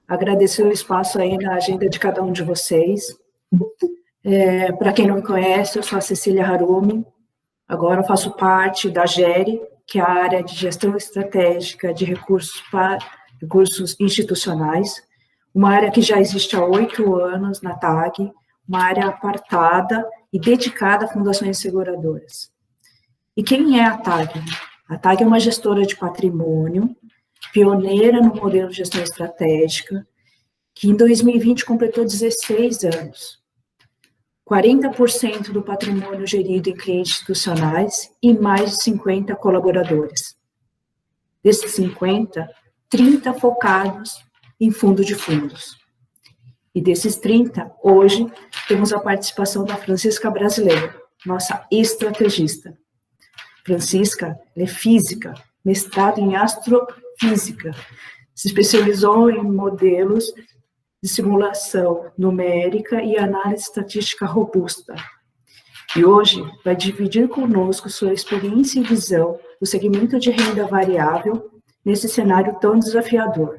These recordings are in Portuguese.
agradecer o espaço aí na agenda de cada um de vocês. Para quem não me conhece, eu sou a Cecília Harumi, agora eu faço parte da GERE, que é a área de gestão estratégica de recursos institucionais, uma área que já existe há 8 anos na TAG, uma área apartada e dedicada a fundações seguradoras. E quem é a TAG? A TAG é uma gestora de patrimônio, pioneira no modelo de gestão estratégica, que em 2020 completou 16 anos. 40% do patrimônio gerido em clientes institucionais e mais de 50 colaboradores. Desses 50, 30 focados em fundo de fundos. E desses 30, hoje, temos a participação da Francisca Brasileiro, nossa estrategista. Francisca é física, mestrado em astrofísica, se especializou em modelos de simulação numérica e análise estatística robusta. E hoje vai dividir conosco sua experiência e visão do segmento de renda variável nesse cenário tão desafiador,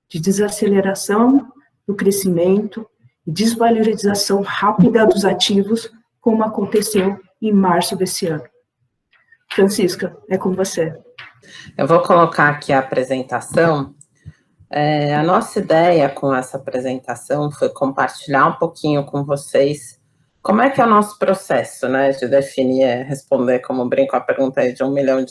de desaceleração do crescimento e desvalorização rápida dos ativos, como aconteceu em março desse ano. Francisca, é com você. Eu vou colocar aqui a apresentação. A nossa ideia com essa apresentação foi compartilhar um pouquinho com vocês como é que é o nosso processo, né, de definir, responder, como brinco, a pergunta aí de $1 milhão,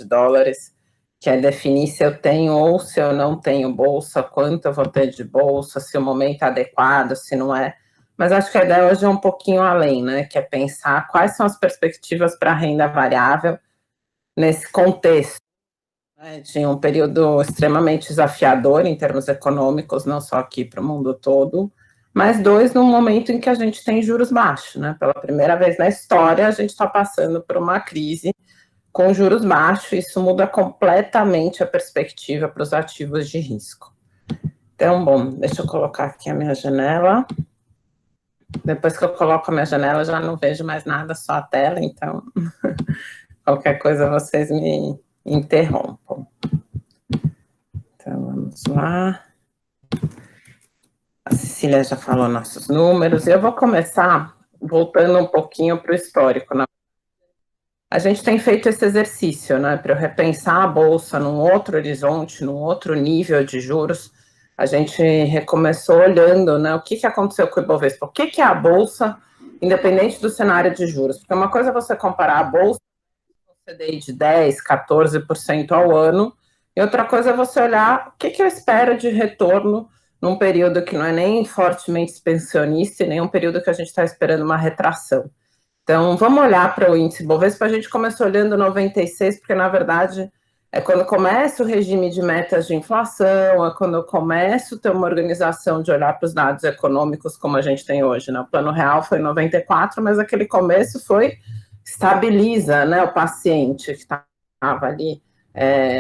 que é definir se eu tenho ou se eu não tenho bolsa, quanto eu vou ter de bolsa, se o momento é adequado, se não é. Mas acho que a ideia hoje é um pouquinho além, né, que é pensar quais são as perspectivas para a renda variável nesse contexto, né, de um período extremamente desafiador em termos econômicos, não só aqui para o mundo todo, mas num momento em que a gente tem juros baixos, né? Pela primeira vez na história, a gente está passando por uma crise com juros baixos, isso muda completamente a perspectiva para os ativos de risco. Então, bom, deixa eu colocar aqui a minha janela. Depois que eu coloco a minha janela, já não vejo mais nada, só a tela, então qualquer coisa vocês me interrompam. Então, vamos lá. A Cecília já falou nossos números, e eu vou começar voltando um pouquinho para o histórico. A gente tem feito esse exercício, né, para eu repensar a Bolsa num outro horizonte, num outro nível de juros. A gente recomeçou olhando, né, o que aconteceu com o Ibovespa, o que é a Bolsa, independente do cenário de juros. Porque uma coisa é você comparar a Bolsa com o CDI de 10%, 14% ao ano, e outra coisa é você olhar o que eu espero de retorno num período que não é nem fortemente expansionista, e nem um período que a gente está esperando uma retração. Então, vamos olhar para o índice Bovespa. A gente começou olhando 96, porque, na verdade, é quando começa o regime de metas de inflação, é quando eu começo a ter uma organização de olhar para os dados econômicos como a gente tem hoje, né? O Plano Real foi em 94, mas aquele começo foi estabiliza, né, o paciente que estava ali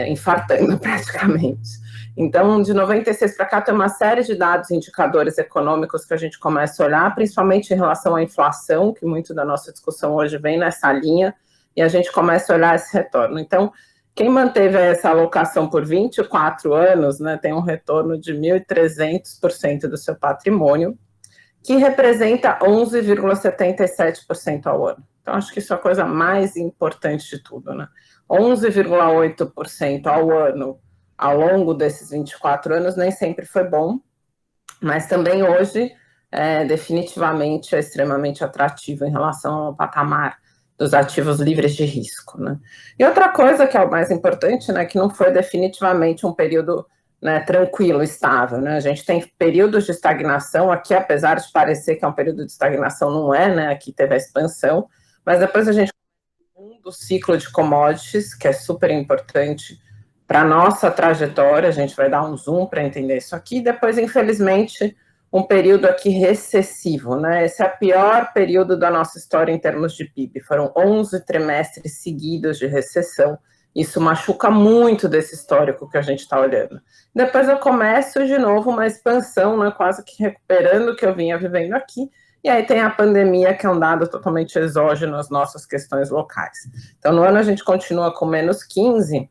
infartando praticamente. Então, de 96 para cá, tem uma série de dados e indicadores econômicos que a gente começa a olhar, principalmente em relação à inflação, que muito da nossa discussão hoje vem nessa linha, e a gente começa a olhar esse retorno. Então, quem manteve essa alocação por 24 anos, né, tem um retorno de 1.300% do seu patrimônio, que representa 11,77% ao ano. Então, acho que isso é a coisa mais importante de tudo, né? 11,8% ao ano ao longo desses 24 anos nem sempre foi bom, mas também hoje definitivamente é extremamente atrativo em relação ao patamar dos ativos livres de risco, né? E outra coisa que é o mais importante, né, que não foi definitivamente um período, né, tranquilo, estável, né? A gente tem períodos de estagnação aqui, apesar de parecer que é um período de estagnação, não é, né? Aqui teve a expansão, mas depois a gente do ciclo de commodities, que é super importante para a nossa trajetória, a gente vai dar um zoom para entender isso aqui, depois, infelizmente, um período aqui recessivo, né? Esse é o pior período da nossa história em termos de PIB, foram 11 trimestres seguidos de recessão, isso machuca muito desse histórico que a gente está olhando. Depois eu começo de novo uma expansão, né, quase que recuperando o que eu vinha vivendo aqui, e aí tem a pandemia, que é um dado totalmente exógeno às nossas questões locais. Então, no ano a gente continua com menos 15,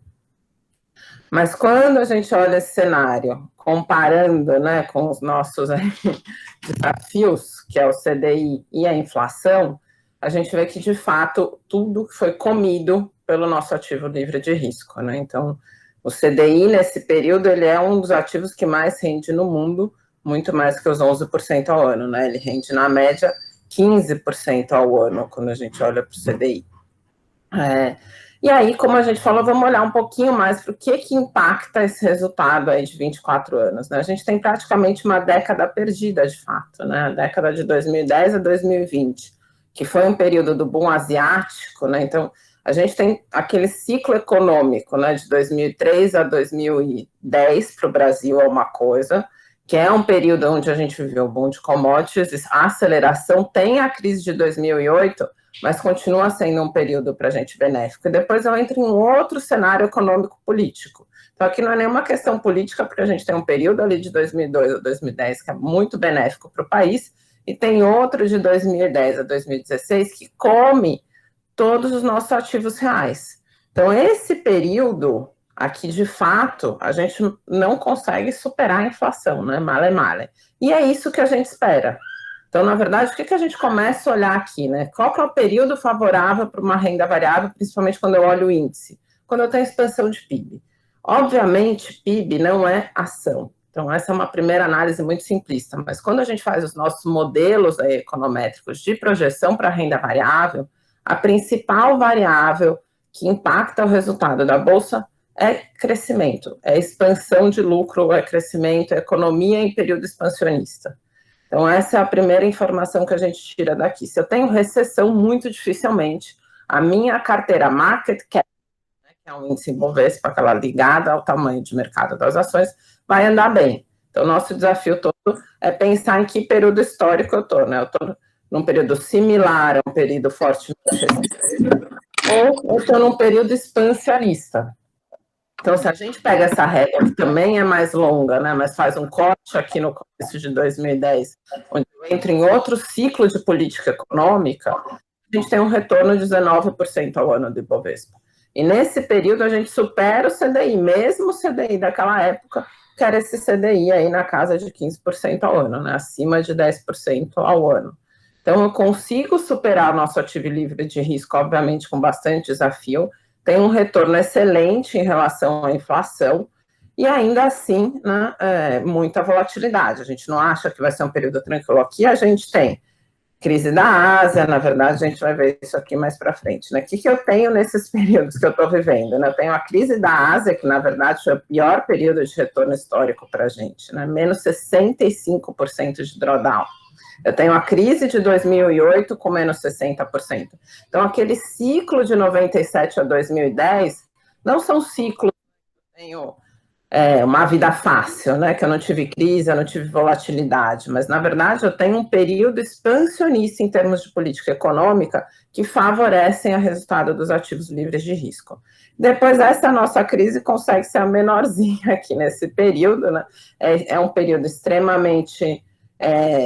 Mas quando a gente olha esse cenário, comparando, né, com os nossos desafios, que é o CDI e a inflação, a gente vê que, de fato, tudo foi comido pelo nosso ativo livre de risco, né? Então, o CDI, nesse período, ele é um dos ativos que mais rende no mundo, muito mais que os 11% ao ano, né? Ele rende, na média, 15% ao ano, quando a gente olha para o CDI. E aí, como a gente falou, vamos olhar um pouquinho mais para o que impacta esse resultado aí de 24 anos, né? A gente tem praticamente uma década perdida, de fato, né? A década de 2010 a 2020, que foi um período do boom asiático, né? Então, a gente tem aquele ciclo econômico, né, de 2003 a 2010 para o Brasil é uma coisa, que é um período onde a gente viveu o boom de commodities, a aceleração, tem a crise de 2008, mas continua sendo um período para a gente benéfico. E depois eu entro em um outro cenário econômico-político. Então, aqui não é nenhuma questão política, porque a gente tem um período ali de 2002 a 2010 que é muito benéfico para o país, e tem outro de 2010 a 2016 que come todos os nossos ativos reais. Então, esse período aqui, de fato, a gente não consegue superar a inflação, né? Male, male. E é isso que a gente espera. Então, na verdade, o que a gente começa a olhar aqui, né? Qual que é o período favorável para uma renda variável, principalmente quando eu olho o índice? Quando eu tenho expansão de PIB. Obviamente, PIB não é ação. Então, essa é uma primeira análise muito simplista. Mas quando a gente faz os nossos modelos econométricos de projeção para renda variável, a principal variável que impacta o resultado da Bolsa é crescimento, é expansão de lucro, é crescimento, é economia em período expansionista. Então, essa é a primeira informação que a gente tira daqui. Se eu tenho recessão, muito dificilmente, a minha carteira market cap, né, que é um índice Bovespa, aquela ligada ao tamanho de mercado das ações, vai andar bem. Então, nosso desafio todo é pensar em que período histórico eu estou, né? Eu estou num período similar a um período fortemente recessivo, ou eu estou num período expansionista. Então, se a gente pega essa regra, que também é mais longa, né, mas faz um corte aqui no começo de 2010, onde eu entro em outro ciclo de política econômica, a gente tem um retorno de 19% ao ano do Ibovespa. E nesse período a gente supera o CDI, mesmo o CDI daquela época, que era esse CDI aí na casa de 15% ao ano, né, acima de 10% ao ano. Então, eu consigo superar o nosso ativo livre de risco, obviamente, com bastante desafio, tem um retorno excelente em relação à inflação, e ainda assim, né, muita volatilidade. A gente não acha que vai ser um período tranquilo. Aqui a gente tem crise da Ásia, na verdade, a gente vai ver isso aqui mais para frente, né? O que eu tenho nesses períodos que eu estou vivendo, né? Eu tenho a crise da Ásia, que na verdade foi o pior período de retorno histórico para a gente, né? Menos 65% de drawdown. Eu tenho a crise de 2008 com menos 60%. Então, aquele ciclo de 97 a 2010 não são ciclos que eu tenho uma vida fácil, né? Que eu não tive crise, eu não tive volatilidade, mas, na verdade, eu tenho um período expansionista em termos de política econômica que favorecem o resultado dos ativos livres de risco. Depois, essa nossa crise consegue ser a menorzinha aqui nesse período, né? É um período extremamente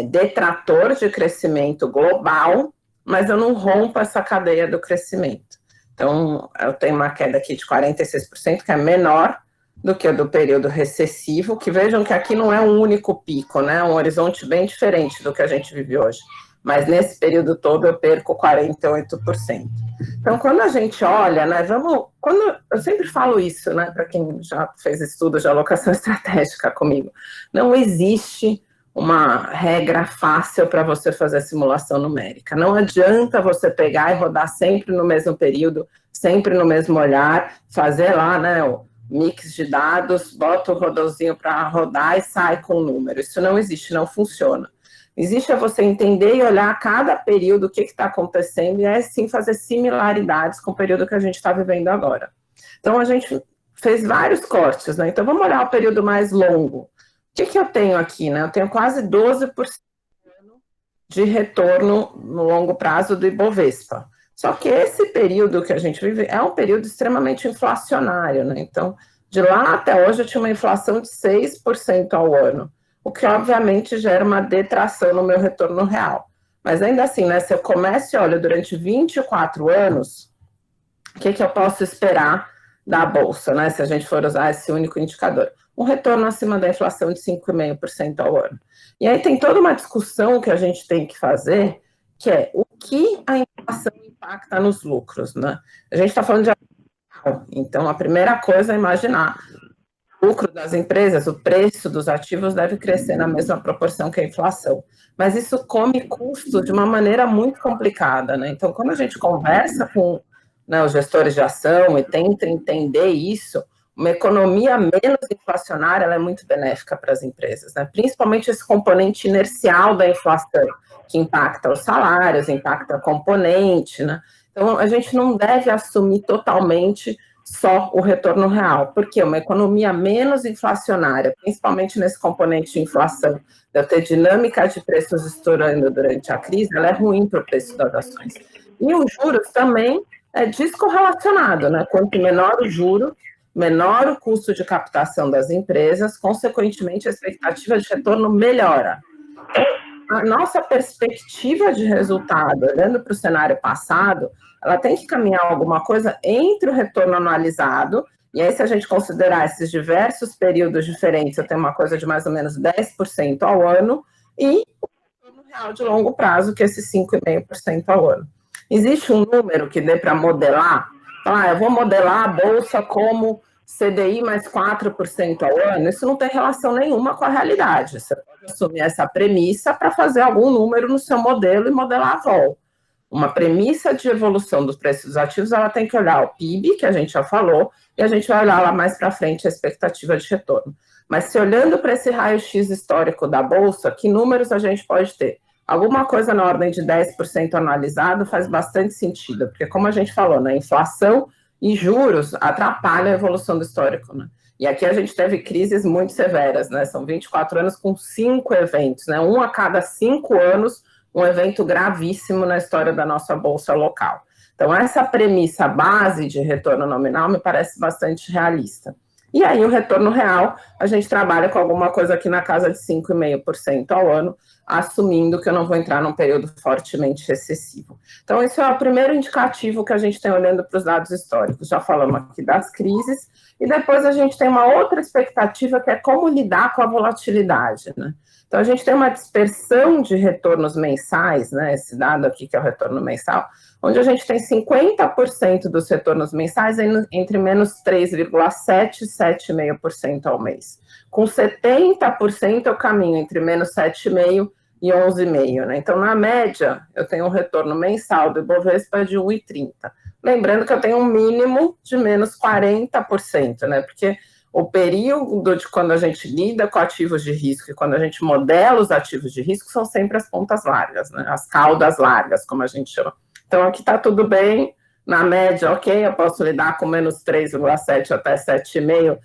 detrator de crescimento global, mas eu não rompo essa cadeia do crescimento. Então, eu tenho uma queda aqui de 46%, que é menor do que a do período recessivo, que vejam que aqui não é um único pico, né? É um horizonte bem diferente do que a gente vive hoje. Mas nesse período todo eu perco 48%. Então, quando a gente olha, né, eu sempre falo isso, né, para quem já fez estudo de alocação estratégica comigo, não existe uma regra fácil para você fazer simulação numérica. Não adianta você pegar e rodar sempre no mesmo período, sempre no mesmo olhar, fazer lá, né, o mix de dados, bota o rodozinho para rodar e sai com o número. Isso não existe, não funciona. Existe você entender e olhar cada período, o que está acontecendo, e sim fazer similaridades com o período que a gente está vivendo agora. Então, a gente fez vários cortes, né? Então, vamos olhar o período mais longo. O que eu tenho aqui, né? Eu tenho quase 12% de retorno no longo prazo do Ibovespa. Só que esse período que a gente vive é um período extremamente inflacionário, né? Então, de lá até hoje eu tinha uma inflação de 6% ao ano, o que obviamente gera uma detração no meu retorno real. Mas ainda assim, né, se eu começo e olho durante 24 anos, o que eu posso esperar da Bolsa, né, se a gente for usar esse único indicador. Um retorno acima da inflação de 5,5% ao ano. E aí tem toda uma discussão que a gente tem que fazer, que é o que a inflação impacta nos lucros, né? A gente está falando de ativos, então a primeira coisa é imaginar o lucro das empresas, o preço dos ativos deve crescer na mesma proporção que a inflação. Mas isso come custos de uma maneira muito complicada, né? Então, quando a gente conversa com, né, os gestores de ação e tenta entender isso, uma economia menos inflacionária ela é muito benéfica para as empresas, né? Principalmente esse componente inercial da inflação, que impacta os salários, impacta o componente, né? Então, a gente não deve assumir totalmente só o retorno real, porque uma economia menos inflacionária, principalmente nesse componente de inflação, de eu ter dinâmica de preços estourando durante a crise, ela é ruim para o preço das ações. E os juros também é descorrelacionado, né? Quanto menor o juro, menor o custo de captação das empresas, consequentemente a expectativa de retorno melhora. A nossa perspectiva de resultado, olhando para o cenário passado, ela tem que caminhar alguma coisa entre o retorno anualizado, e aí se a gente considerar esses diversos períodos diferentes, eu tenho uma coisa de mais ou menos 10% ao ano, e o retorno real de longo prazo, que é esse 5,5% ao ano. Existe um número que dê para modelar? Eu vou modelar a Bolsa como CDI mais 4% ao ano, isso não tem relação nenhuma com a realidade. Você pode assumir essa premissa para fazer algum número no seu modelo e modelar a vol. Uma premissa de evolução dos preços dos ativos, ela tem que olhar o PIB, que a gente já falou, e a gente vai olhar lá mais para frente a expectativa de retorno. Mas se olhando para esse raio-x histórico da Bolsa, que números a gente pode ter? Alguma coisa na ordem de 10% anualizado faz bastante sentido, porque como a gente falou, né, inflação e juros atrapalham a evolução do histórico, né? E aqui a gente teve crises muito severas, né? São 24 anos com 5 eventos, né? Um a cada 5 anos, um evento gravíssimo na história da nossa bolsa local. Então, essa premissa base de retorno nominal me parece bastante realista. E aí, o retorno real, a gente trabalha com alguma coisa aqui na casa de 5,5% ao ano, assumindo que eu não vou entrar num período fortemente recessivo. Então, esse é o primeiro indicativo que a gente tem olhando para os dados históricos. Já falamos aqui das crises, e depois a gente tem uma outra expectativa, que é como lidar com a volatilidade, né? Então, a gente tem uma dispersão de retornos mensais, né? Esse dado aqui, que é o retorno mensal, onde a gente tem 50% dos retornos mensais entre menos 3,7% e 7,5% ao mês. Com 70% eu caminho entre menos 7,5% e 11,5%, né? Então, na média, eu tenho um retorno mensal do Ibovespa de 1,30%. Lembrando que eu tenho um mínimo de menos 40%, né? Porque o período de quando a gente lida com ativos de risco e quando a gente modela os ativos de risco são sempre as pontas largas, né? As caudas largas, como a gente chama. Então, aqui está tudo bem, na média, ok, eu posso lidar com menos 3,7 até 7,5,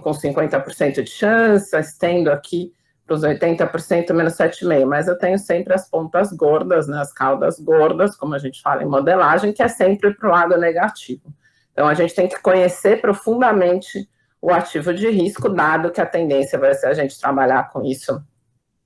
com 50% de chance, estendo aqui para os 80%, menos 7,5, mas eu tenho sempre as pontas gordas, né, as caudas gordas, como a gente fala em modelagem, que é sempre para o lado negativo. Então, a gente tem que conhecer profundamente o ativo de risco, dado que a tendência vai ser a gente trabalhar com isso,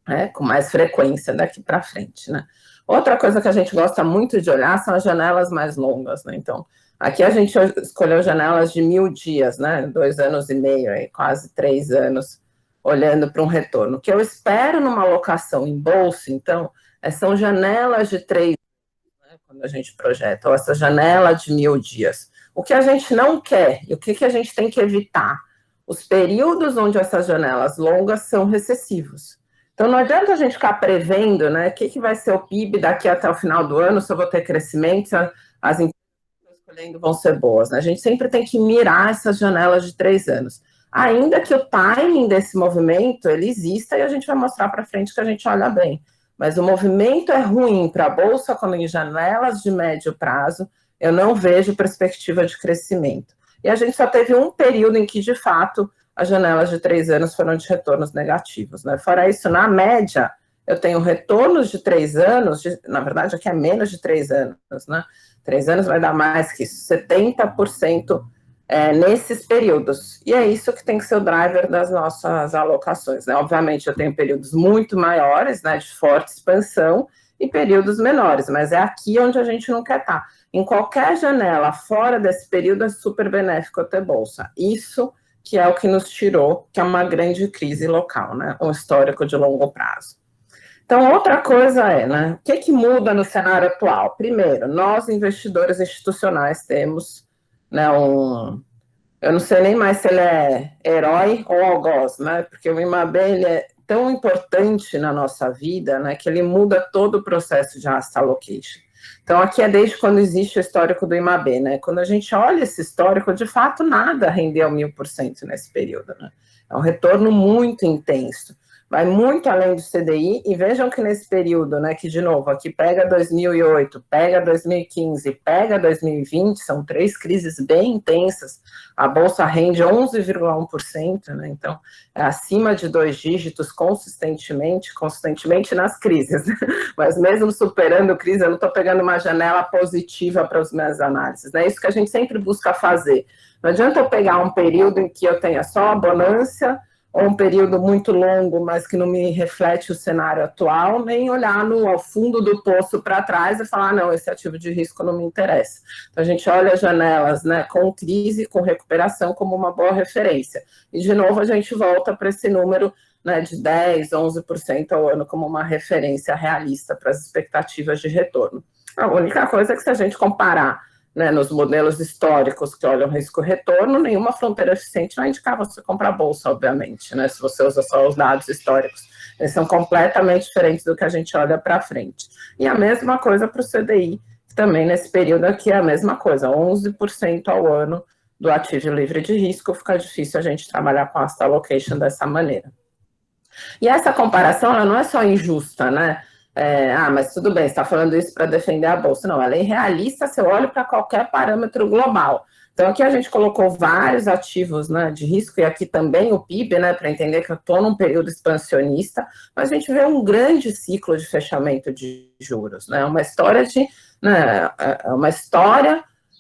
né, com mais frequência daqui para frente, né. Outra coisa que a gente gosta muito de olhar são as janelas mais longas, né? Então, aqui a gente escolheu janelas de 1.000 dias, né? 2 anos e meio, aí, quase 3 anos, olhando para um retorno. O que eu espero numa alocação em bolsa, então, são janelas de 3 anos, né? Quando a gente projeta, ou essa janela de 1.000 dias. O que a gente não quer e o que a gente tem que evitar? Os períodos onde essas janelas longas são recessivos. Então, não adianta a gente ficar prevendo, né, o que vai ser o PIB daqui até o final do ano, se eu vou ter crescimento, se as empresas que eu estou escolhendo vão ser boas, né? A gente sempre tem que mirar essas janelas de 3 anos. Ainda que o timing desse movimento, ele exista e a gente vai mostrar para frente que a gente olha bem. Mas o movimento é ruim para a Bolsa quando em janelas de médio prazo eu não vejo perspectiva de crescimento. E a gente só teve um período em que, de fato, as janelas de 3 anos foram de retornos negativos, né? Fora isso, na média, eu tenho retornos de 3 anos, na verdade, aqui é menos de 3 anos, né? 3 anos vai dar mais que isso, 70% nesses períodos. E é isso que tem que ser o driver das nossas alocações, né? Obviamente, eu tenho períodos muito maiores, né, de forte expansão, e períodos menores, mas é aqui onde a gente não quer estar. em qualquer janela fora desse período é super benéfico ter bolsa. Isso que é o que nos tirou, que é uma grande crise local, né? Um histórico de longo prazo. Então, outra coisa é, né? O que muda no cenário atual? Primeiro, nós, investidores institucionais, temos, né, eu não sei nem mais se ele é herói ou algoz, né? Porque o IMAB, ele é tão importante na nossa vida, né, que ele muda todo o processo de asset allocation. Então, aqui é desde quando existe o histórico do IMAB, né? Quando a gente olha esse histórico, de fato, nada rendeu 1000% nesse período, né? É um retorno muito intenso. Vai muito além do CDI, e vejam que nesse período, né, que de novo, aqui pega 2008, pega 2015, pega 2020, são 3 crises bem intensas, a Bolsa rende 11,1%, né, então é acima de 2 dígitos consistentemente nas crises, né? Mas mesmo superando crise, eu não estou pegando uma janela positiva para as minhas análises, né, isso que a gente sempre busca fazer. Não adianta eu pegar um período em que eu tenha só a bonança, ou um período muito longo, mas que não me reflete o cenário atual, nem olhar ao fundo do poço para trás e falar, não, esse ativo de risco não me interessa. Então, a gente olha as janelas, né, com crise, com recuperação, como uma boa referência. E, de novo, a gente volta para esse número, né, de 10%, 11% ao ano como uma referência realista para as expectativas de retorno. A única coisa é que, se a gente comparar, né, nos modelos históricos que olham risco-retorno, nenhuma fronteira eficiente vai indicar você comprar bolsa, obviamente, né, se você usa só os dados históricos. Eles são completamente diferentes do que a gente olha para frente. E a mesma coisa para o CDI, também nesse período aqui é a mesma coisa, 11% ao ano do ativo livre de risco, fica difícil a gente trabalhar com asset allocation dessa maneira. E essa comparação, ela não é só injusta, né? Mas tudo bem, você está falando isso para defender a Bolsa. Não, ela é irrealista se eu olho para qualquer parâmetro global. Então, aqui a gente colocou vários ativos, né, de risco, e aqui também o PIB, né, para entender que eu estou num período expansionista, mas a gente vê um grande ciclo de fechamento de juros, né? Uma história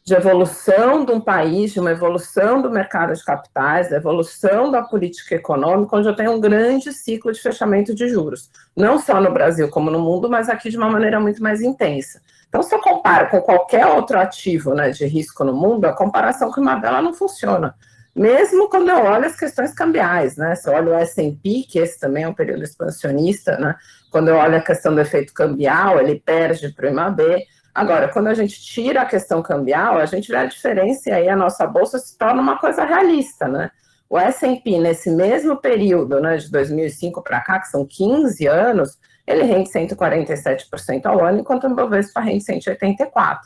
de evolução de um país, de uma evolução do mercado de capitais, da evolução da política econômica, onde eu tenho um grande ciclo de fechamento de juros. Não só no Brasil como no mundo, mas aqui de uma maneira muito mais intensa. Então, se eu comparo com qualquer outro ativo, né, de risco no mundo, a comparação com o IMAB não funciona. Mesmo quando eu olho as questões cambiais, né? Se eu olho o S&P, que esse também é um período expansionista, né? Quando eu olho a questão do efeito cambial, ele perde para o IMAB. Agora, quando a gente tira a questão cambial, a gente vê a diferença e aí a nossa bolsa se torna uma coisa realista, né? O S&P, nesse mesmo período, né, de 2005 para cá, que são 15 anos, ele rende 147% ao ano, enquanto o Ibovespa rende 184%.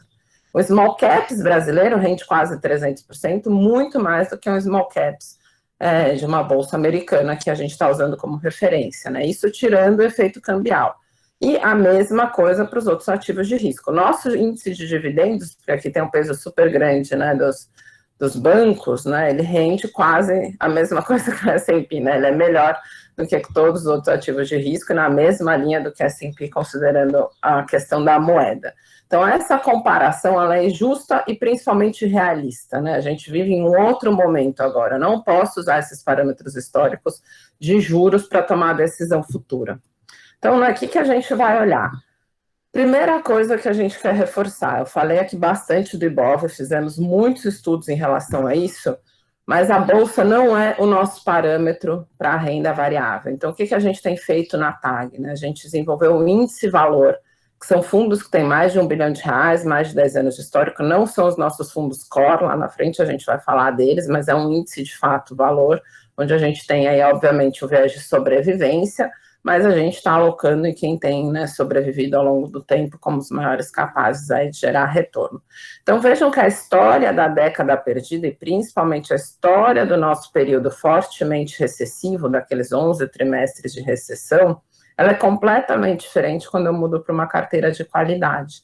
O Small Caps brasileiro rende quase 300%, muito mais do que um Small Caps de uma bolsa americana que a gente está usando como referência, né? Isso tirando o efeito cambial. E a mesma coisa para os outros ativos de risco. Nosso índice de dividendos, que aqui tem um peso super grande, né, dos bancos, né, ele rende quase a mesma coisa que o S&P, né, ele é melhor do que todos os outros ativos de risco, na mesma linha do que o S&P, considerando a questão da moeda. Então, essa comparação, ela é justa e principalmente realista, né, a gente vive em um outro momento agora, eu não posso usar esses parâmetros históricos de juros para tomar a decisão futura. Então, aqui que a gente vai olhar. Primeira coisa que a gente quer reforçar, eu falei aqui bastante do Ibov, fizemos muitos estudos em relação a isso, mas a Bolsa não é o nosso parâmetro para a renda variável. Então, o que a gente tem feito na TAG? Né? A gente desenvolveu o índice valor, que são fundos que têm mais de R$1 bilhão, mais de 10 anos de histórico, não são os nossos fundos core, lá na frente a gente vai falar deles, mas é um índice de fato valor, onde a gente tem aí, obviamente, o viés de sobrevivência, mas a gente está alocando em quem tem, né, sobrevivido ao longo do tempo como os maiores capazes aí de gerar retorno. Então vejam que a história da década perdida e principalmente a história do nosso período fortemente recessivo, daqueles 11 trimestres de recessão, ela é completamente diferente quando eu mudo para uma carteira de qualidade.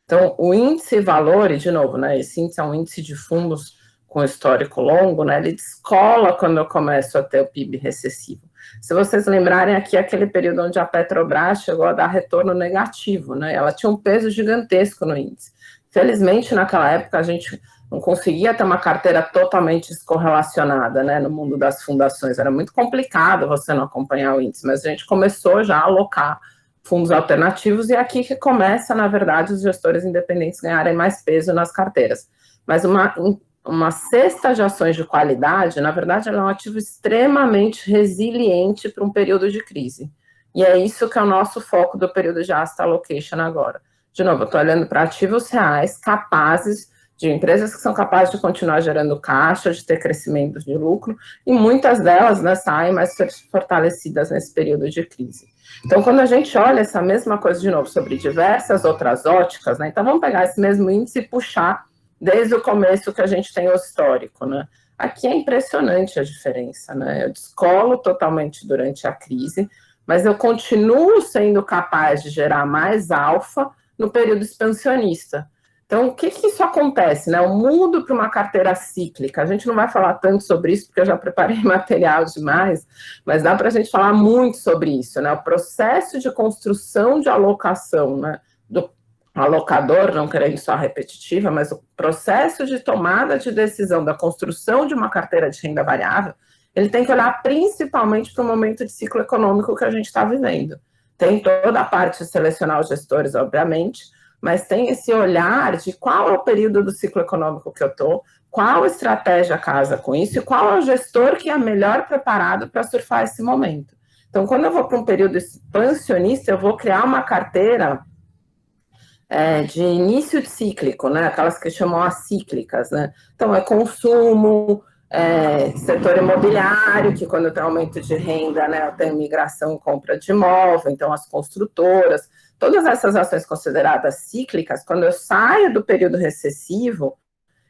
Então o índice valor, e de novo, né, esse índice é um índice de fundos com histórico longo, né, ele descola quando eu começo a ter o PIB recessivo. Se vocês lembrarem aqui, aquele período onde a Petrobras chegou a dar retorno negativo, né? Ela tinha um peso gigantesco no índice. Felizmente, naquela época, a gente não conseguia ter uma carteira totalmente descorrelacionada, né, no mundo das fundações. Era muito complicado você não acompanhar o índice, mas a gente começou já a alocar fundos alternativos, e aqui que começa, na verdade, os gestores independentes ganharem mais peso nas carteiras. Mas uma cesta de ações de qualidade, na verdade, ela é um ativo extremamente resiliente para um período de crise. E é isso que é o nosso foco do período de asset allocation agora. De novo, eu estou olhando para ativos reais capazes, de empresas que são capazes de continuar gerando caixa, de ter crescimento de lucro, e muitas delas, né, saem mais fortalecidas nesse período de crise. Então, quando a gente olha essa mesma coisa, de novo, sobre diversas outras óticas, né, então vamos pegar esse mesmo índice e puxar desde o começo que a gente tem o histórico, né? Aqui é impressionante a diferença, né? Eu descolo totalmente durante a crise, mas eu continuo sendo capaz de gerar mais alfa no período expansionista. Então, o que isso acontece, né? Eu mudo para uma carteira cíclica. A gente não vai falar tanto sobre isso, porque eu já preparei material demais, mas dá para a gente falar muito sobre isso, né? O processo de construção de alocação, né? Do alocador, não querendo só repetitiva, mas o processo de tomada de decisão da construção de uma carteira de renda variável, ele tem que olhar principalmente para o momento de ciclo econômico que a gente está vivendo. Tem toda a parte de selecionar os gestores, obviamente, mas tem esse olhar de qual é o período do ciclo econômico que eu estou, qual estratégia casa com isso e qual é o gestor que é melhor preparado para surfar esse momento. Então, quando eu vou para um período expansionista, eu vou criar uma carteira de início de cíclico, né? Aquelas que chamam acíclicas, né? Então, é consumo, setor imobiliário, que quando tem aumento de renda, né, tem migração e compra de imóvel, então as construtoras, todas essas ações consideradas cíclicas, quando eu saio do período recessivo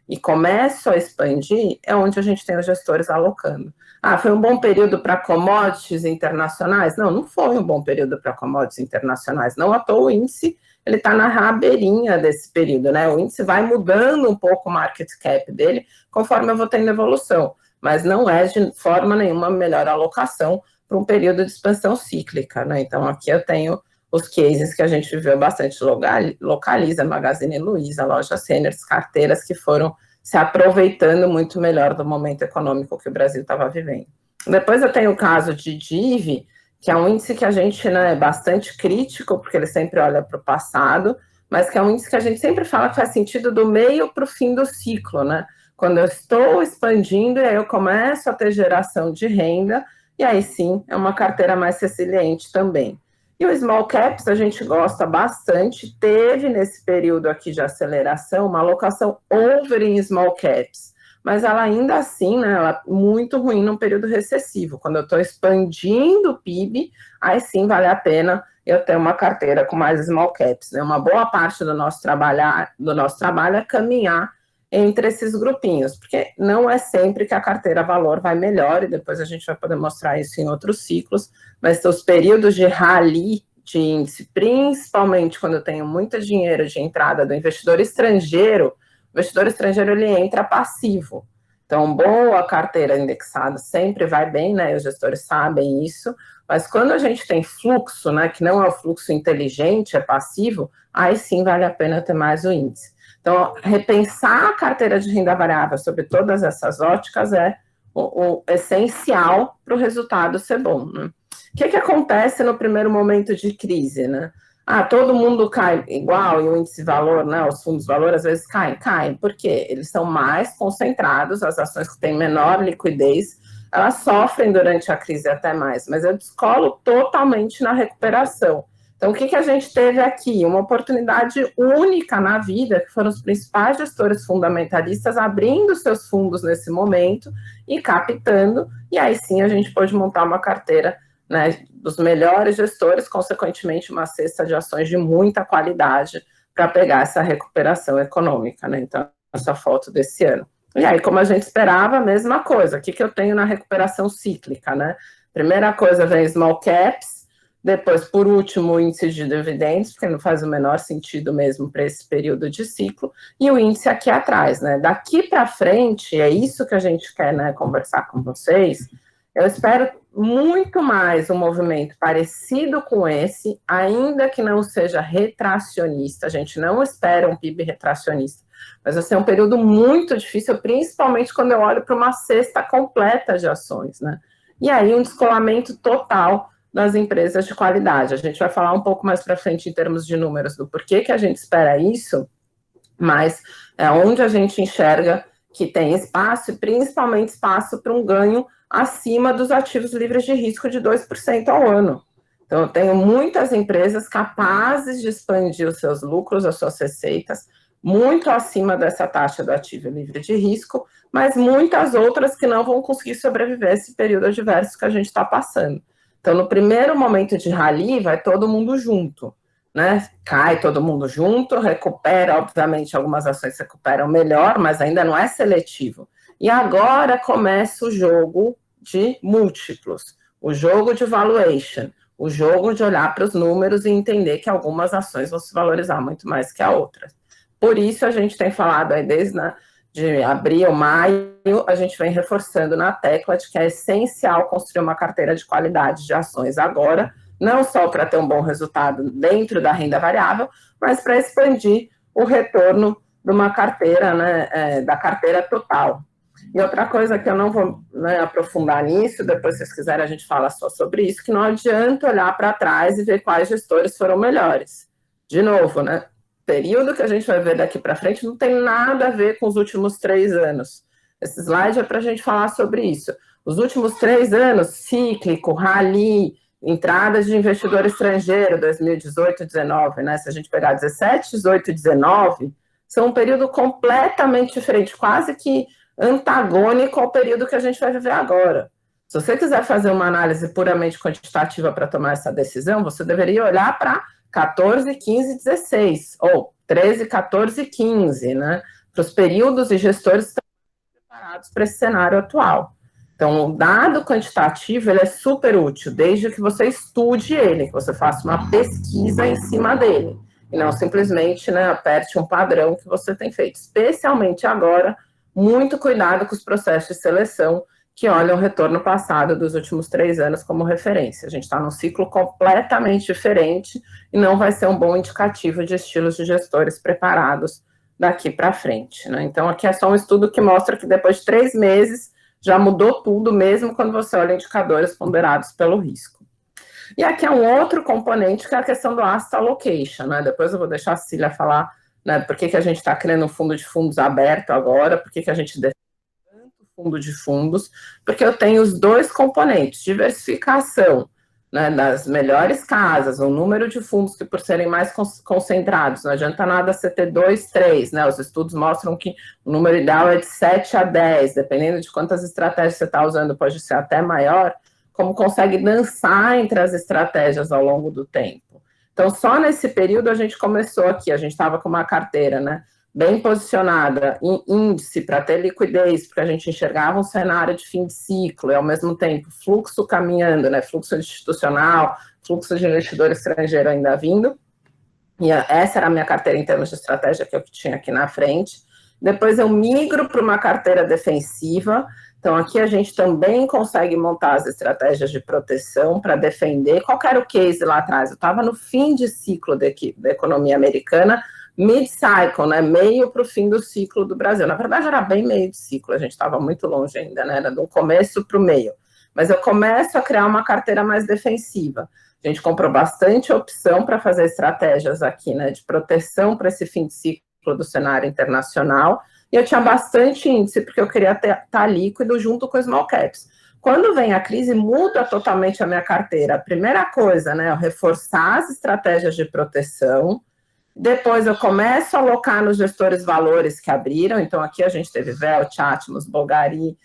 e começo a expandir, é onde a gente tem os gestores alocando. Ah, foi um bom período para commodities internacionais? Não, não foi um bom período para commodities internacionais. Não à toa o índice, ele está na rabeirinha desse período, né? O índice vai mudando um pouco o market cap dele conforme eu vou tendo evolução, mas não é de forma nenhuma melhor alocação para um período de expansão cíclica, né? Então, aqui eu tenho os cases que a gente viveu bastante, Localiza, Magazine Luiza, Lojas Renner, carteiras que foram se aproveitando muito melhor do momento econômico que o Brasil estava vivendo. Depois eu tenho o caso de DIV, que é um índice que a gente, né, é bastante crítico, porque ele sempre olha para o passado, mas que é um índice que a gente sempre fala que faz sentido do meio para o fim do ciclo, né? Quando eu estou expandindo, e aí eu começo a ter geração de renda, e aí sim, é uma carteira mais resiliente também. E o Small Caps a gente gosta bastante, teve nesse período aqui de aceleração uma alocação over em Small Caps, mas ela ainda assim, né, ela é muito ruim num período recessivo. Quando eu estou expandindo o PIB, aí sim vale a pena eu ter uma carteira com mais Small Caps, né? Uma boa parte do nosso trabalho é caminhar entre esses grupinhos, porque não é sempre que a carteira valor vai melhor, e depois a gente vai poder mostrar isso em outros ciclos, mas os períodos de rally de índice, principalmente quando eu tenho muito dinheiro de entrada do investidor estrangeiro, o investidor estrangeiro ele entra passivo. Então, boa carteira indexada sempre vai bem, né? Os gestores sabem isso, mas quando a gente tem fluxo, né, que não é o fluxo inteligente, é passivo, aí sim vale a pena ter mais o índice. Então, repensar a carteira de renda variável sobre todas essas óticas é o essencial para o resultado ser bom, né? O que acontece no primeiro momento de crise, né? Ah, todo mundo cai igual, e o índice valor, né, os fundos valor às vezes caem. Por quê? Eles são mais concentrados, as ações que têm menor liquidez, elas sofrem durante a crise até mais, mas eu descolo totalmente na recuperação. Então, o que a gente teve aqui? Uma oportunidade única na vida, que foram os principais gestores fundamentalistas abrindo seus fundos nesse momento e captando, e aí sim a gente pôde montar uma carteira, né, dos melhores gestores, consequentemente uma cesta de ações de muita qualidade para pegar essa recuperação econômica, né? Então, essa foto desse ano. E aí, como a gente esperava, a mesma coisa. O que eu tenho na recuperação cíclica, né? Primeira coisa vem small caps, depois, por último, o índice de dividendos, porque não faz o menor sentido mesmo para esse período de ciclo, e o índice aqui atrás, né? Daqui para frente, é isso que a gente quer, né, conversar com vocês. Eu espero muito mais um movimento parecido com esse, ainda que não seja retracionista. A gente não espera um PIB retracionista, mas vai ser um período muito difícil, principalmente quando eu olho para uma cesta completa de ações, né? E aí um descolamento total das empresas de qualidade. A gente vai falar um pouco mais para frente em termos de números do porquê que a gente espera isso, mas é onde a gente enxerga que tem espaço, e principalmente espaço para um ganho acima dos ativos livres de risco de 2% ao ano. Então, eu tenho muitas empresas capazes de expandir os seus lucros, as suas receitas, muito acima dessa taxa do ativo livre de risco, mas muitas outras que não vão conseguir sobreviver a esse período adverso que a gente está passando. Então, no primeiro momento de rally, vai todo mundo junto, né? Cai todo mundo junto, recupera, obviamente, algumas ações recuperam melhor, mas ainda não é seletivo. E agora começa o jogo de múltiplos, o jogo de valuation, o jogo de olhar para os números e entender que algumas ações vão se valorizar muito mais que a outras. Por isso, a gente tem falado aí desde de abril, maio, a gente vem reforçando na tecla de que é essencial construir uma carteira de qualidade de ações agora, não só para ter um bom resultado dentro da renda variável, mas para expandir o retorno de uma carteira, né, da carteira total. E outra coisa que eu não vou, né, aprofundar nisso, depois se vocês quiserem a gente fala só sobre isso, que não adianta olhar para trás e ver quais gestores foram melhores. De novo, né? Período que a gente vai ver daqui para frente não tem nada a ver com os últimos 3 anos. Esse slide é para a gente falar sobre isso. Os últimos 3 anos, cíclico, rally, entradas de investidor estrangeiro, 2018 e 19, né? Se a gente pegar 17, 18 e 19, são um período completamente diferente, quase que antagônico ao período que a gente vai viver agora. Se você quiser fazer uma análise puramente quantitativa para tomar essa decisão, você deveria olhar para 14, 15, 16, ou 13, 14 e 15, né? Para os períodos e gestores que estão preparados para esse cenário atual. Então, o dado quantitativo, ele é super útil, desde que você estude ele, que você faça uma pesquisa em cima dele, e não simplesmente, né, aperte um padrão que você tem feito. Especialmente agora, muito cuidado com os processos de seleção, que olham o retorno passado dos últimos 3 anos como referência. A gente está num ciclo completamente diferente e não vai ser um bom indicativo de estilos de gestores preparados daqui para frente, né? Então, aqui é só um estudo que mostra que depois de 3 meses já mudou tudo, mesmo quando você olha indicadores ponderados pelo risco. E aqui é um outro componente que é a questão do asset allocation, né? Depois eu vou deixar a Cília falar, né, por que a gente está criando um fundo de fundos aberto agora, por que a gente fundo de fundos, porque eu tenho os 2 componentes, diversificação, né, das melhores casas, o número de fundos que por serem mais concentrados, não adianta nada você ter 2, 3, né, os estudos mostram que o número ideal é de 7 a 10, dependendo de quantas estratégias você está usando, pode ser até maior, como consegue dançar entre as estratégias ao longo do tempo. Então, só nesse período a gente começou aqui, a gente estava com uma carteira, né, bem posicionada em índice para ter liquidez, porque a gente enxergava um cenário de fim de ciclo e, ao mesmo tempo, fluxo caminhando, né, fluxo institucional, fluxo de investidor estrangeiro ainda vindo. E essa era a minha carteira em termos de estratégia que eu tinha aqui na frente. Depois eu migro para uma carteira defensiva. Então, aqui a gente também consegue montar as estratégias de proteção para defender. Qual era o case lá atrás? Eu estava no fim de ciclo da economia americana, mid-cycle, né, meio para o fim do ciclo do Brasil. Na verdade, era bem meio de ciclo, a gente estava muito longe ainda, né, era do começo para o meio. Mas eu começo a criar uma carteira mais defensiva. A gente comprou bastante opção para fazer estratégias aqui, né, de proteção para esse fim de ciclo do cenário internacional, e eu tinha bastante índice, porque eu queria estar líquido junto com os small caps. Quando vem a crise, muda totalmente a minha carteira. A primeira coisa, né, é reforçar as estratégias de proteção. Depois eu começo a alocar nos gestores valores que abriram, então aqui a gente teve Velt, Atmos, Bulgari,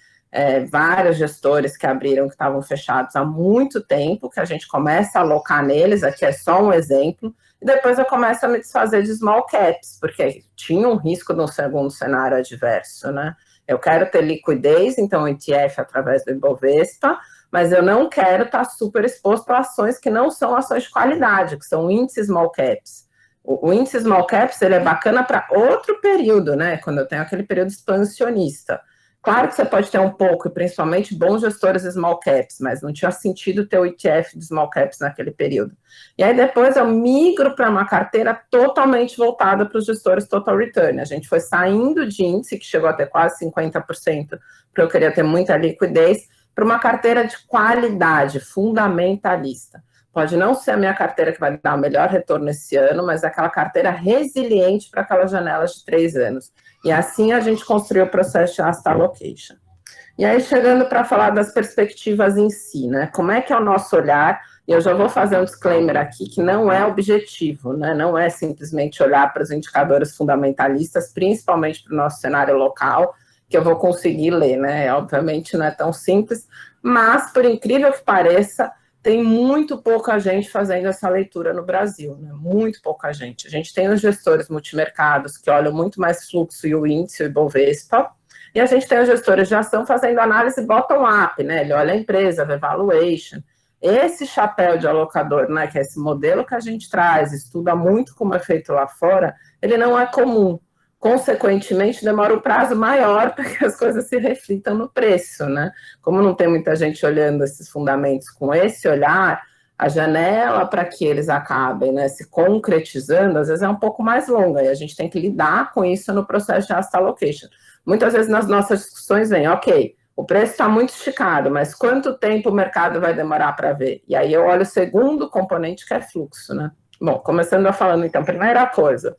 vários gestores que abriram, que estavam fechados há muito tempo, que a gente começa a alocar neles, aqui é só um exemplo, e depois eu começo a me desfazer de small caps, porque tinha um risco de um segundo cenário adverso, né? Eu quero ter liquidez, então o ETF através do Ibovespa, mas eu não quero estar super exposto a ações que não são ações de qualidade, que são índices small caps. O índice small caps, ele é bacana para outro período, né? Quando eu tenho aquele período expansionista. Claro que você pode ter um pouco, e principalmente bons gestores small caps, mas não tinha sentido ter o ETF de small caps naquele período. E aí depois eu migro para uma carteira totalmente voltada para os gestores total return. A gente foi saindo de índice, que chegou até quase 50%, porque eu queria ter muita liquidez, para uma carteira de qualidade, fundamentalista. Pode não ser a minha carteira que vai dar o melhor retorno esse ano, mas aquela carteira resiliente para aquelas janelas de 3 anos. E assim a gente construiu o processo de asset allocation. E aí, chegando para falar das perspectivas em si, né? Como é que é o nosso olhar? E eu já vou fazer um disclaimer aqui, que não é objetivo, né? Não é simplesmente olhar para os indicadores fundamentalistas, principalmente para o nosso cenário local, que eu vou conseguir ler, né? Obviamente não é tão simples, mas, por incrível que pareça, tem muito pouca gente fazendo essa leitura no Brasil, né? Muito pouca gente. A gente tem os gestores multimercados que olham muito mais fluxo e o índice, o Ibovespa, e a gente tem os gestores de ação fazendo análise bottom-up, né? Ele olha a empresa, vê valuation. Esse chapéu de alocador, né, que é esse modelo que a gente traz, estuda muito como é feito lá fora, ele não é comum. Consequentemente, demora um prazo maior para que as coisas se reflitam no preço, né? Como não tem muita gente olhando esses fundamentos com esse olhar, a janela para que eles acabem, né, se concretizando, às vezes é um pouco mais longa, e a gente tem que lidar com isso no processo de asset allocation. Muitas vezes nas nossas discussões vem, ok, o preço está muito esticado, mas quanto tempo o mercado vai demorar para ver? E aí eu olho o segundo componente, que é fluxo, né? Bom, começando a falando, então, primeira coisa,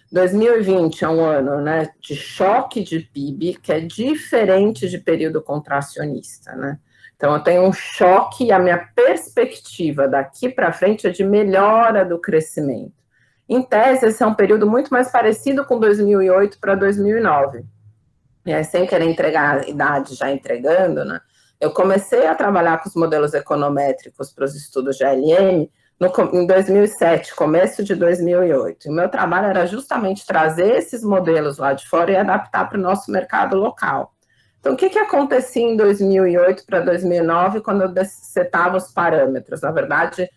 2020 é um ano, né, de choque de PIB, que é diferente de período contracionista, né? Então, eu tenho um choque e a minha perspectiva daqui para frente é de melhora do crescimento. Em tese, esse é um período muito mais parecido com 2008 para 2009. E aí, sem querer entregar a idade, já entregando, né? Eu comecei a trabalhar com os modelos econométricos para os estudos de ALM em 2007, começo de 2008. E o meu trabalho era justamente trazer esses modelos lá de fora e adaptar para o nosso mercado local. Então, o que acontecia em 2008 para 2009 quando eu setava os parâmetros? Na verdade,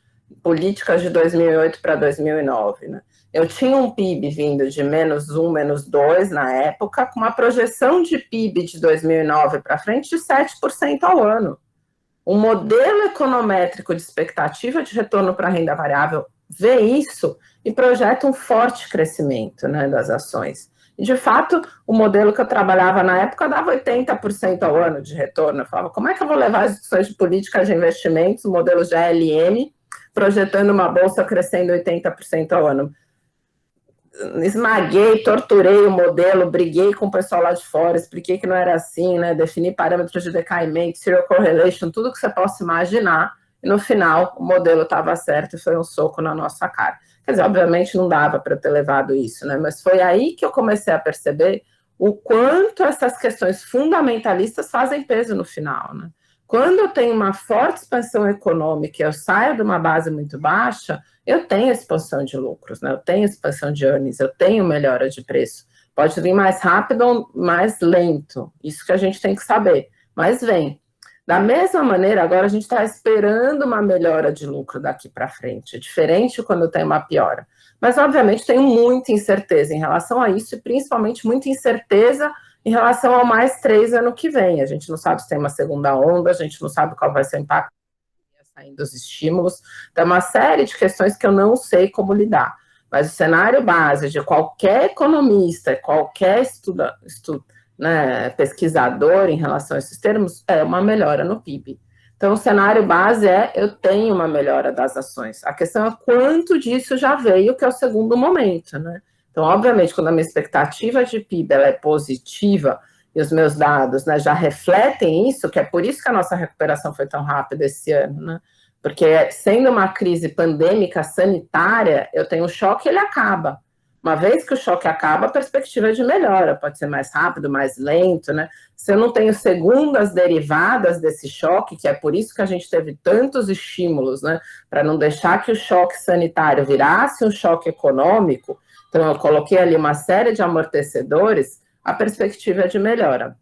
políticas de 2008 para 2009, né? Eu tinha um PIB vindo de -1, -2 na época, com uma projeção de PIB de 2009 para frente de 7% ao ano. Um modelo econométrico de expectativa de retorno para a renda variável vê isso e projeta um forte crescimento, né, das ações. E, de fato, o modelo que eu trabalhava na época dava 80% ao ano de retorno. Eu falava, como é que eu vou levar as discussões de políticas de investimentos, modelos de ALM, projetando uma bolsa crescendo 80% ao ano? Esmaguei, torturei o modelo, briguei com o pessoal lá de fora, expliquei que não era assim, né? Defini parâmetros de decaimento, serial correlation, tudo que você possa imaginar, e no final o modelo estava certo e foi um soco na nossa cara. Quer dizer, obviamente não dava para ter levado isso, né? Mas foi aí que eu comecei a perceber o quanto essas questões fundamentalistas fazem peso no final, né? Quando eu tenho uma forte expansão econômica e eu saio de uma base muito baixa, eu tenho expansão de lucros, né? Eu tenho expansão de earnings, eu tenho melhora de preço. Pode vir mais rápido ou mais lento, isso que a gente tem que saber, mas vem. Da mesma maneira, agora a gente está esperando uma melhora de lucro daqui para frente, é diferente quando tem uma piora. Mas, obviamente, tenho muita incerteza em relação a isso e, principalmente, muita incerteza em relação ao +3 ano que vem. A gente não sabe se tem uma segunda onda, a gente não sabe qual vai ser o impacto saindo dos estímulos. Tem uma série de questões que eu não sei como lidar. Mas o cenário base de qualquer economista, qualquer né, pesquisador em relação a esses termos, é uma melhora no PIB. Então, o cenário base é, eu tenho uma melhora das ações. A questão é quanto disso já veio, que é o segundo momento, né? Então, obviamente, quando a minha expectativa de PIB ela é positiva, e os meus dados, né, já refletem isso, que é por isso que a nossa recuperação foi tão rápida esse ano, né? Porque sendo uma crise pandêmica sanitária, eu tenho um choque e ele acaba. Uma vez que o choque acaba, a perspectiva é de melhora, pode ser mais rápido, mais lento, né? Se eu não tenho segundas derivadas desse choque, que é por isso que a gente teve tantos estímulos, né? Para não deixar que o choque sanitário virasse um choque econômico, então eu coloquei ali uma série de amortecedores, a perspectiva é de melhora.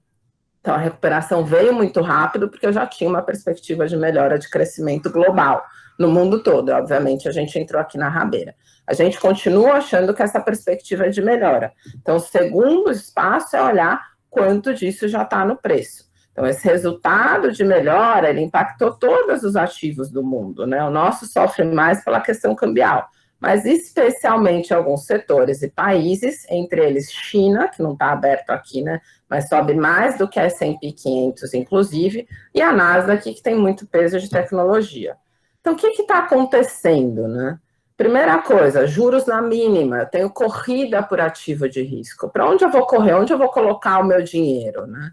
Então, a recuperação veio muito rápido, porque eu já tinha uma perspectiva de melhora de crescimento global, no mundo todo. Obviamente, a gente entrou aqui na rabeira. A gente continua achando que essa perspectiva é de melhora. Então, o segundo espaço é olhar quanto disso já está no preço. Então, esse resultado de melhora, ele impactou todos os ativos do mundo, né? O nosso sofre mais pela questão cambial, mas especialmente alguns setores e países, entre eles China, que não está aberto aqui, né, mas sobe mais do que a S&P 500, inclusive, e a Nasdaq, que tem muito peso de tecnologia. Então, o que está acontecendo, né? Primeira coisa, juros na mínima, eu tenho corrida por ativo de risco. Para onde eu vou correr? Onde eu vou colocar o meu dinheiro, né?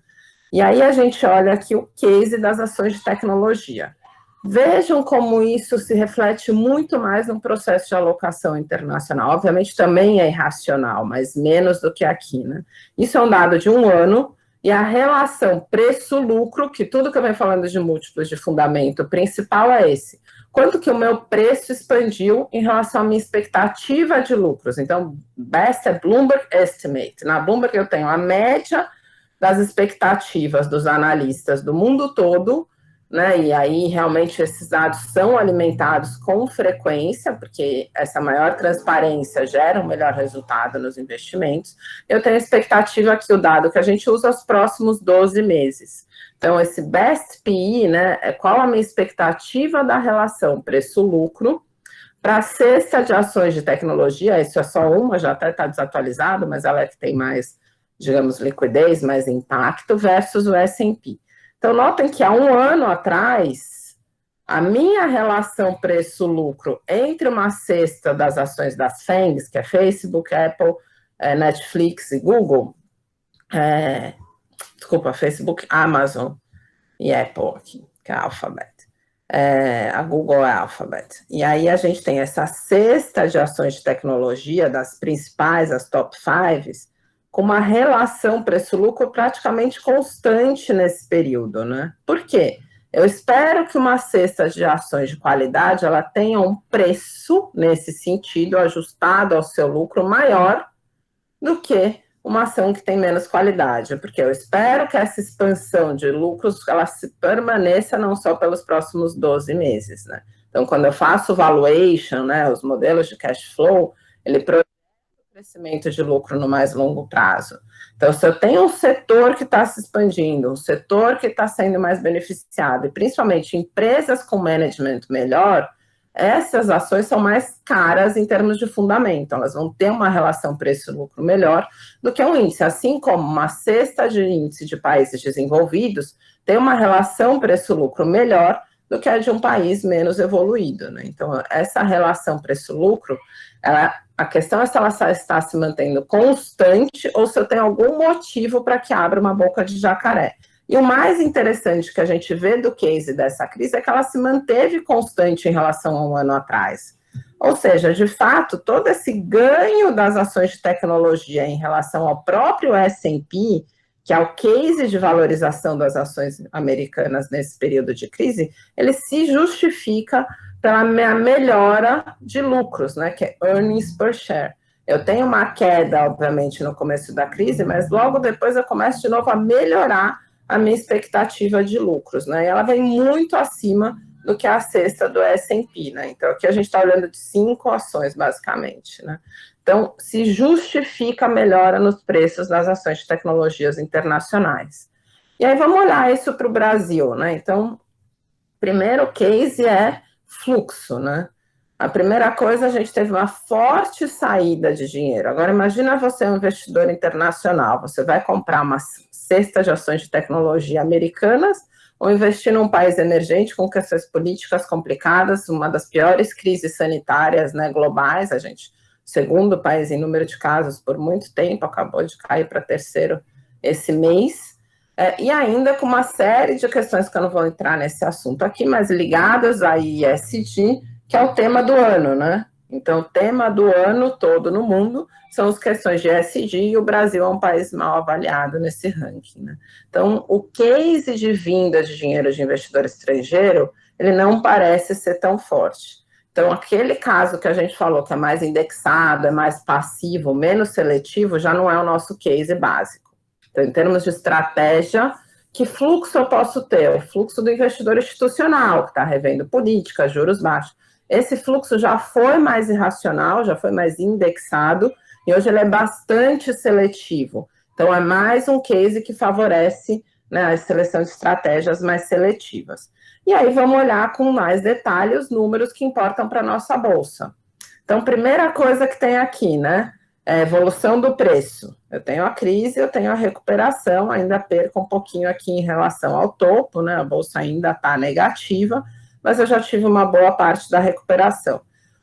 E aí a gente olha aqui o case das ações de tecnologia. Vejam como isso se reflete muito mais no processo de alocação internacional. Obviamente também é irracional, mas menos do que aqui, né? Isso é um dado de um ano, e a relação preço-lucro, que tudo que eu venho falando de múltiplos de fundamento, o principal é esse. Quanto que o meu preço expandiu em relação à minha expectativa de lucros? Então, best é Bloomberg Estimate. Na Bloomberg eu tenho a média das expectativas dos analistas do mundo todo, né? E aí realmente esses dados são alimentados com frequência, porque essa maior transparência gera um melhor resultado nos investimentos. Eu tenho a expectativa aqui, o dado que a gente usa os próximos 12 meses. Então, esse Best PE, né, é qual a minha expectativa da relação preço-lucro para a cesta de ações de tecnologia. Isso é só uma, já até está desatualizado, mas ela é que tem mais, digamos, liquidez, mais impacto, versus o S&P. Então, notem que há um ano atrás, a minha relação preço-lucro entre uma cesta das ações das FANGs, que é Facebook, Apple, Netflix e Google, Facebook, Amazon e Apple aqui, que é a Alphabet. A Google é a Alphabet. E aí a gente tem essa cesta de ações de tecnologia, das principais, as top 5, com uma relação preço-lucro praticamente constante nesse período, né? Por quê? Eu espero que uma cesta de ações de qualidade, ela tenha um preço, nesse sentido, ajustado ao seu lucro maior do que uma ação que tem menos qualidade, porque eu espero que essa expansão de lucros, ela se permaneça não só pelos próximos 12 meses, né? Então, quando eu faço valuation, né, os modelos de cash flow, ele projeta o crescimento de lucro no mais longo prazo. Então, se eu tenho um setor que está se expandindo, um setor que está sendo mais beneficiado, e principalmente empresas com management melhor, essas ações são mais caras em termos de fundamento, elas vão ter uma relação preço-lucro melhor do que um índice, assim como uma cesta de índice de países desenvolvidos tem uma relação preço-lucro melhor do que a de um país menos evoluído, né? Então, essa relação preço-lucro, a questão é se ela está se mantendo constante ou se eu tenho algum motivo para que abra uma boca de jacaré. E o mais interessante que a gente vê do case dessa crise é que ela se manteve constante em relação a um ano atrás. Ou seja, de fato, todo esse ganho das ações de tecnologia em relação ao próprio S&P, que é o case de valorização das ações americanas nesse período de crise, ele se justifica pela melhora de lucros, né, que é earnings per share. Eu tenho uma queda, obviamente, no começo da crise, mas logo depois eu começo de novo a melhorar a minha expectativa de lucros, né? E ela vem muito acima do que a cesta do S&P, né? Então, aqui a gente está olhando de 5 ações, basicamente, né? Então, se justifica a melhora nos preços das ações de tecnologias internacionais. E aí, vamos olhar isso para o Brasil, né? Então, primeiro case é fluxo, né? A primeira coisa, a gente teve uma forte saída de dinheiro. Agora, imagina você um investidor internacional, você vai comprar uma cesta de ações de tecnologia americanas ou investir num país emergente com questões políticas complicadas, uma das piores crises sanitárias, né, globais, a gente, segundo país em número de casos por muito tempo, acabou de cair para terceiro esse mês, e ainda com uma série de questões que eu não vou entrar nesse assunto aqui, mas ligadas a ESG, que é o tema do ano, né? Então, o tema do ano todo no mundo são as questões de ESG, e o Brasil é um país mal avaliado nesse ranking, né? Então, o case de vinda de dinheiro de investidor estrangeiro, ele não parece ser tão forte. Então, aquele caso que a gente falou que é mais indexado, é mais passivo, menos seletivo, já não é o nosso case básico. Então, em termos de estratégia, que fluxo eu posso ter? O fluxo do investidor institucional, que está revendo política, juros baixos. Esse fluxo já foi mais irracional, já foi mais indexado, e hoje ele é bastante seletivo. Então, é mais um case que favorece, né, a seleção de estratégias mais seletivas. E aí, vamos olhar com mais detalhe os números que importam para a nossa bolsa. Então, primeira coisa que tem aqui, né? É a evolução do preço. Eu tenho a crise, eu tenho a recuperação, ainda perco um pouquinho aqui em relação ao topo, né? A bolsa ainda está negativa, mas eu já tive uma boa parte da recuperação.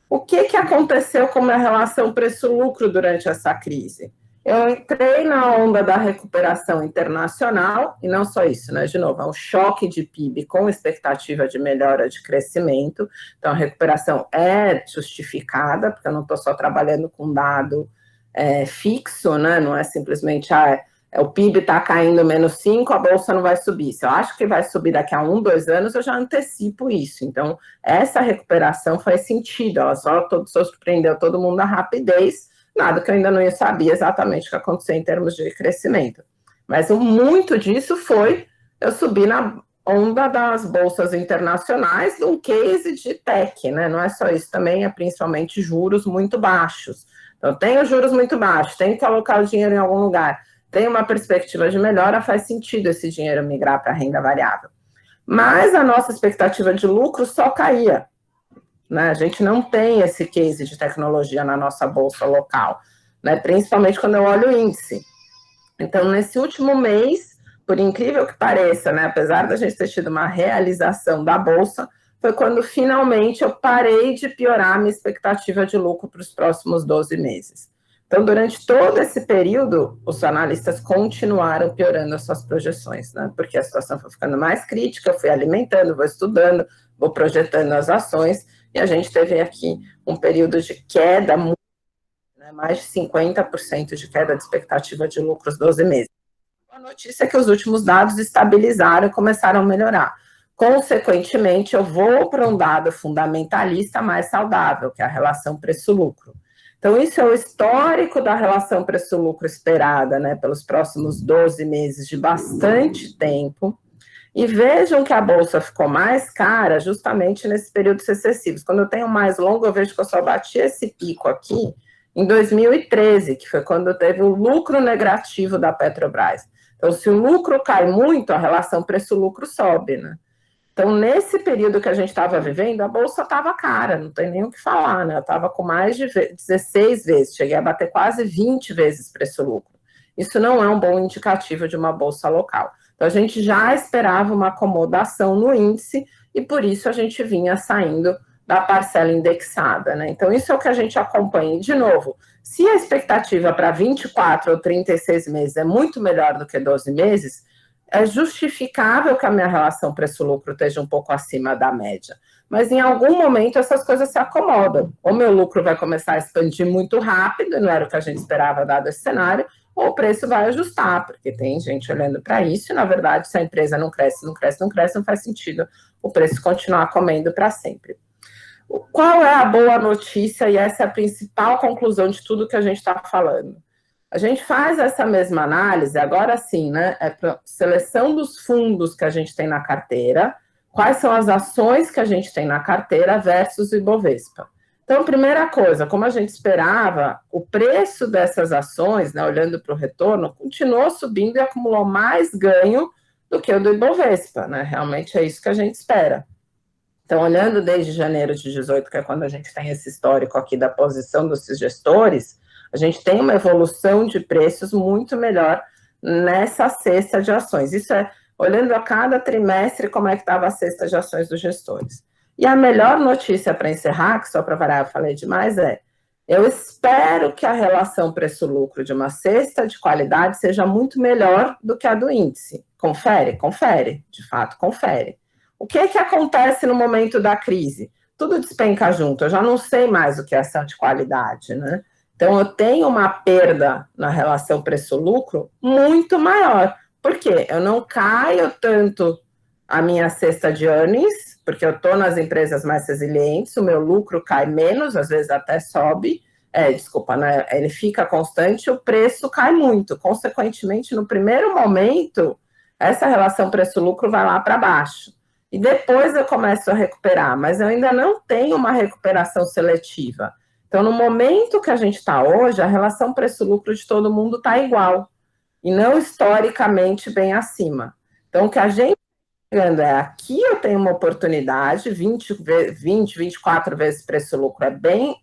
O que aconteceu com a minha relação preço-lucro durante essa crise? Eu entrei na onda da recuperação internacional, e não só isso, né? De novo, é um choque de PIB com expectativa de melhora de crescimento. Então, a recuperação é justificada, porque eu não estou só trabalhando com dado fixo, né? Não é simplesmente, o PIB está caindo -5, a bolsa não vai subir. Se eu acho que vai subir daqui a 1, 2 anos, eu já antecipo isso. Então, essa recuperação faz sentido, ela só surpreendeu todo mundo na rapidez, nada que eu ainda não sabia exatamente o que aconteceu em termos de crescimento. Mas muito disso foi eu subir na onda das bolsas internacionais de um case de tech, né? Não é só isso, também é principalmente juros muito baixos. Então, tenho juros muito baixos, tenho que alocar o dinheiro em algum lugar, tem uma perspectiva de melhora, faz sentido esse dinheiro migrar para a renda variável. Mas a nossa expectativa de lucro só caía, né? A gente não tem esse case de tecnologia na nossa bolsa local, né? Principalmente quando eu olho o índice. Então, nesse último mês, por incrível que pareça, né, apesar da gente ter tido uma realização da bolsa, foi quando finalmente eu parei de piorar a minha expectativa de lucro para os próximos 12 meses. Então, durante todo esse período, os analistas continuaram piorando as suas projeções, né? Porque a situação foi ficando mais crítica, eu fui alimentando, vou estudando, vou projetando as ações, e a gente teve aqui um período de queda, né, mais de 50% de queda de expectativa de lucros 12 meses. A notícia é que os últimos dados estabilizaram e começaram a melhorar. Consequentemente, eu vou para um dado fundamentalista mais saudável, que é a relação preço-lucro. Então, isso é o histórico da relação preço-lucro esperada, né, pelos próximos 12 meses de bastante tempo. E vejam que a bolsa ficou mais cara justamente nesse período sucessivo. Quando eu tenho mais longo, eu vejo que eu só bati esse pico aqui em 2013, que foi quando teve o lucro negativo da Petrobras. Então, se o lucro cai muito, a relação preço-lucro sobe, né? Então, nesse período que a gente estava vivendo, a bolsa estava cara, não tem nem o que falar, né? Eu estava com mais de 16 vezes, cheguei a bater quase 20 vezes preço-lucro. Isso não é um bom indicativo de uma bolsa local. Então, a gente já esperava uma acomodação no índice e, por isso, a gente vinha saindo da parcela indexada, né? Então, isso é o que a gente acompanha. E, de novo, se a expectativa para 24 ou 36 meses é muito melhor do que 12 meses, é justificável que a minha relação preço-lucro esteja um pouco acima da média. Mas em algum momento essas coisas se acomodam. Ou meu lucro vai começar a expandir muito rápido, não era o que a gente esperava dado esse cenário, ou o preço vai ajustar, porque tem gente olhando para isso, e na verdade, se a empresa não cresce, não cresce, não cresce, não faz sentido o preço continuar comendo para sempre. Qual é a boa notícia, e essa é a principal conclusão de tudo que a gente está falando? A gente faz essa mesma análise, agora sim, né? É para seleção dos fundos que a gente tem na carteira, quais são as ações que a gente tem na carteira versus o Ibovespa. Então, primeira coisa, como a gente esperava, o preço dessas ações, né, olhando para o retorno, continuou subindo e acumulou mais ganho do que o do Ibovespa, né? Realmente é isso que a gente espera. Então, olhando desde janeiro de 18, que é quando a gente tem esse histórico aqui da posição dos gestores, a gente tem uma evolução de preços muito melhor nessa cesta de ações. Isso é olhando a cada trimestre como é que estava a cesta de ações dos gestores. E a melhor notícia para encerrar, que só para variar eu falei demais, eu espero que a relação preço-lucro de uma cesta de qualidade seja muito melhor do que a do índice. Confere? Confere. De fato, confere. O que acontece no momento da crise? Tudo despenca junto, eu já não sei mais o que é ação de qualidade, né? Então, eu tenho uma perda na relação preço-lucro muito maior. Por quê? Eu não caio tanto a minha cesta de earnings, porque eu estou nas empresas mais resilientes, o meu lucro cai menos, às vezes até sobe, né? Ele fica constante, o preço cai muito. Consequentemente, no primeiro momento, essa relação preço-lucro vai lá para baixo. E depois eu começo a recuperar, mas eu ainda não tenho uma recuperação seletiva. Então, no momento que a gente está hoje, a relação preço-lucro de todo mundo está igual, e não historicamente bem acima. Então, o que a gente está vendo aqui eu tenho uma oportunidade, 24 vezes preço-lucro é bem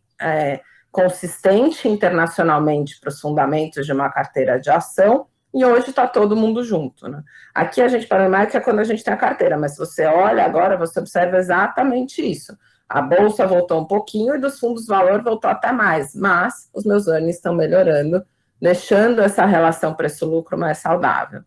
consistente internacionalmente para os fundamentos de uma carteira de ação, e hoje está todo mundo junto, né? Aqui a gente fala mais que é quando a gente tem a carteira, mas se você olha agora, você observa exatamente isso. A bolsa voltou um pouquinho e dos fundos valor voltou até mais, mas os meus earnings estão melhorando, deixando essa relação preço-lucro mais saudável.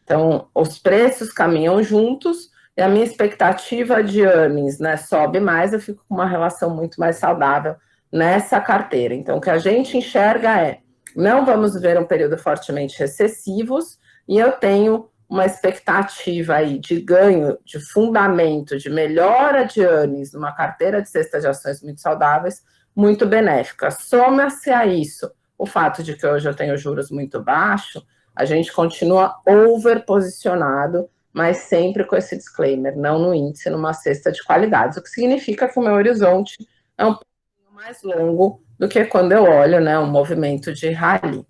Então, os preços caminham juntos e a minha expectativa de earnings, né, sobe mais, eu fico com uma relação muito mais saudável nessa carteira. Então, o que a gente enxerga é, não vamos ver um período fortemente recessivos e eu tenho uma expectativa aí de ganho, de fundamento, de melhora de earnings numa carteira de cesta de ações muito saudáveis, muito benéfica. Soma-se a isso o fato de que hoje eu tenho juros muito baixos, a gente continua overposicionado, mas sempre com esse disclaimer, não no índice, numa cesta de qualidades, o que significa que o meu horizonte é um pouquinho mais longo do que quando eu olho, né, um movimento de rally.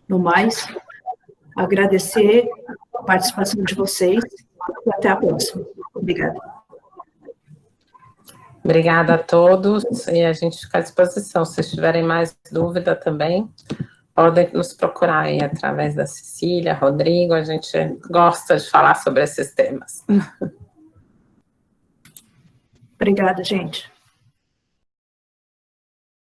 No mais, agradecer a participação de vocês e até a próxima. Obrigada. Obrigada a todos e a gente fica à disposição. Se tiverem mais dúvida também, podem nos procurar aí através da Cecília, Rodrigo, a gente gosta de falar sobre esses temas. Obrigada, gente.